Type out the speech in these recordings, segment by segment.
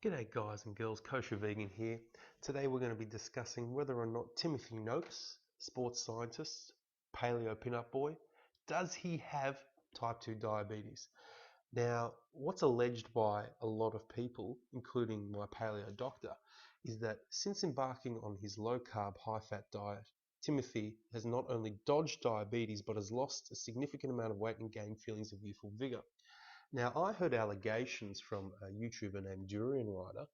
G'day guys and girls, Kosher Vegan here. Today we're going to be discussing whether or not Timothy Noakes, sports scientist, Paleo pinup boy, does he have type 2 diabetes? Now, what's alleged by a lot of people, including my paleo doctor, is that since embarking on his low-carb, high-fat diet, Timothy has not only dodged diabetes but has lost a significant amount of weight and gained feelings of youthful vigor. Now, I heard allegations from a YouTuber named Durian Rider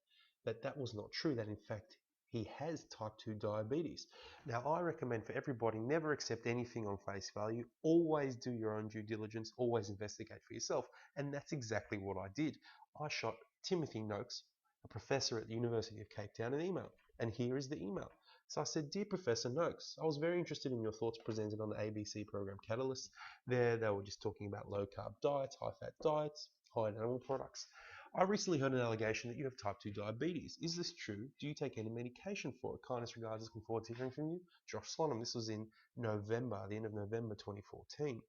that was not true, that in fact he has type 2 diabetes. Now, I recommend for everybody, never accept anything on face value. Always do your own due diligence. Always investigate for yourself. And that's exactly what I did. I shot Timothy Noakes, a professor at the University of Cape Town, an email. And here is the email. So I said, "Dear Professor Noakes, I was very interested in your thoughts presented on the ABC program Catalyst. There, they were just talking about low-carb diets, high-fat diets, high animal products. I recently heard an allegation that you have type 2 diabetes. Is this true? Do you take any medication for it? Kindest regards, looking forward to hearing from you. Josh Slonim." This was in November, the end of November 2014.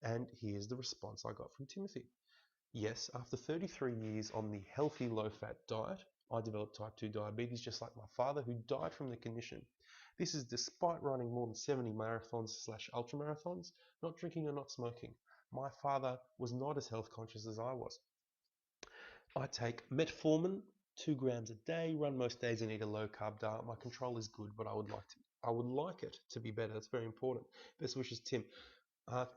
And here's the response I got from Timothy. "Yes, after 33 years on the healthy low-fat diet, I developed type 2 diabetes just like my father, who died from the condition. This is despite running more than 70 marathons/ultramarathons, not drinking or not smoking. My father was not as health conscious as I was. I take metformin 2 grams a day, run most days and eat a low-carb diet. My control is good, but I would like it to be better. It's very important. Best wishes, Tim."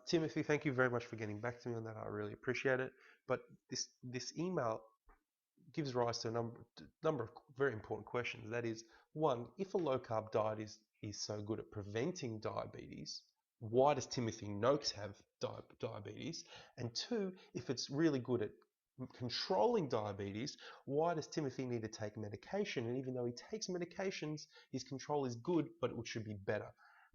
Timothy, thank you very much for getting back to me on that. I really appreciate it. But this email gives rise to a number of very important questions. That is, one, if a low-carb diet is so good at preventing diabetes, why does Timothy Noakes have diabetes? And two, if it's really good at controlling diabetes, why does Timothy need to take medication? And even though he takes medications, his control is good, but it should be better.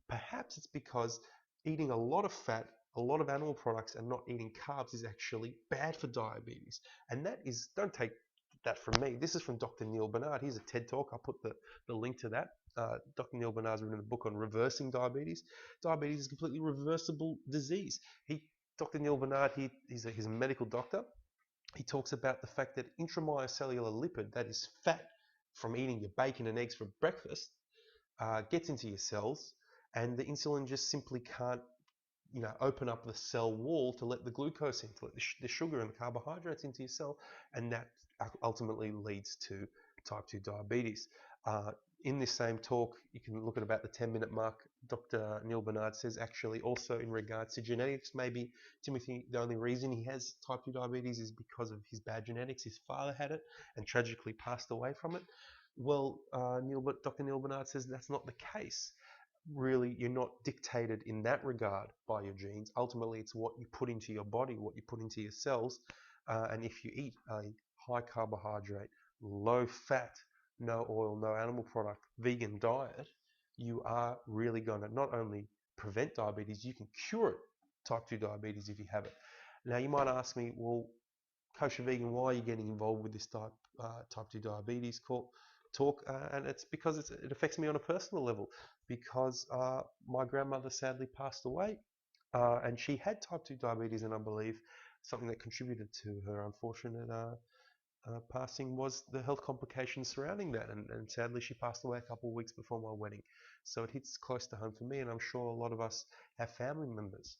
Perhaps it's because eating a lot of fat, a lot of animal products, and not eating carbs is actually bad for diabetes. And that is, don't take that from me. This is from Dr. Neil Bernard. Here's a TED Talk. I'll put the link to that. Dr. Neil Bernard's written a book on reversing diabetes. Diabetes is a completely reversible disease. Dr. Neil Bernard, he's a medical doctor. He talks about the fact that intramyocellular lipid, that is fat from eating your bacon and eggs for breakfast, gets into your cells, and the insulin just simply can't open up the cell wall to let the glucose in, to let the sugar and the carbohydrates into your cell, and that ultimately leads to type 2 diabetes. In this same talk, you can look at about the 10-minute mark, Dr. Neil Bernard says actually also in regards to genetics, maybe Timothy, the only reason he has type 2 diabetes is because of his bad genetics. His father had it and tragically passed away from it. Well, Dr. Neil Bernard says that's not the case. Really, you're not dictated in that regard by your genes. Ultimately, it's what you put into your body, what you put into your cells. And if you eat a high carbohydrate, low fat, no oil, no animal product, vegan diet, you are really going to not only prevent diabetes, you can cure it, type 2 diabetes, if you have it. Now, you might ask me, well, Kosher Vegan, why are you getting involved with this type 2 diabetes talk? And it's because it affects me on a personal level, because my grandmother sadly passed away, and she had type 2 diabetes, and I believe something that contributed to her unfortunate passing was the health complications surrounding that, and sadly she passed away a couple of weeks before my wedding. So it hits close to home for me, and I'm sure a lot of us have family members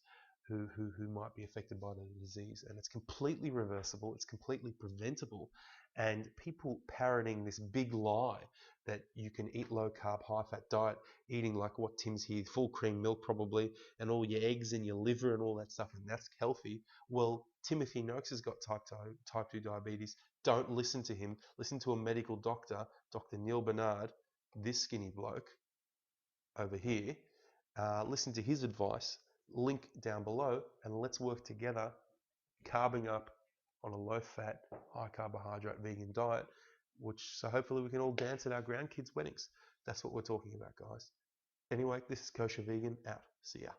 who might be affected by the disease, and it's completely reversible, it's completely preventable. And people parroting this big lie that you can eat low carb, high fat diet, eating like what Tim's here, full cream milk probably, and all your eggs and your liver and all that stuff, and that's healthy. Well, Timothy Noakes has got type 2 diabetes. Don't listen to him. Listen to a medical doctor, Dr. Neil Bernard, this skinny bloke over here. Listen to his advice. Link down below, and let's work together carbing up on a low-fat, high-carbohydrate vegan diet, so hopefully we can all dance at our grandkids' weddings. That's what we're talking about, guys. Anyway, this is Kosher Vegan, out. See ya.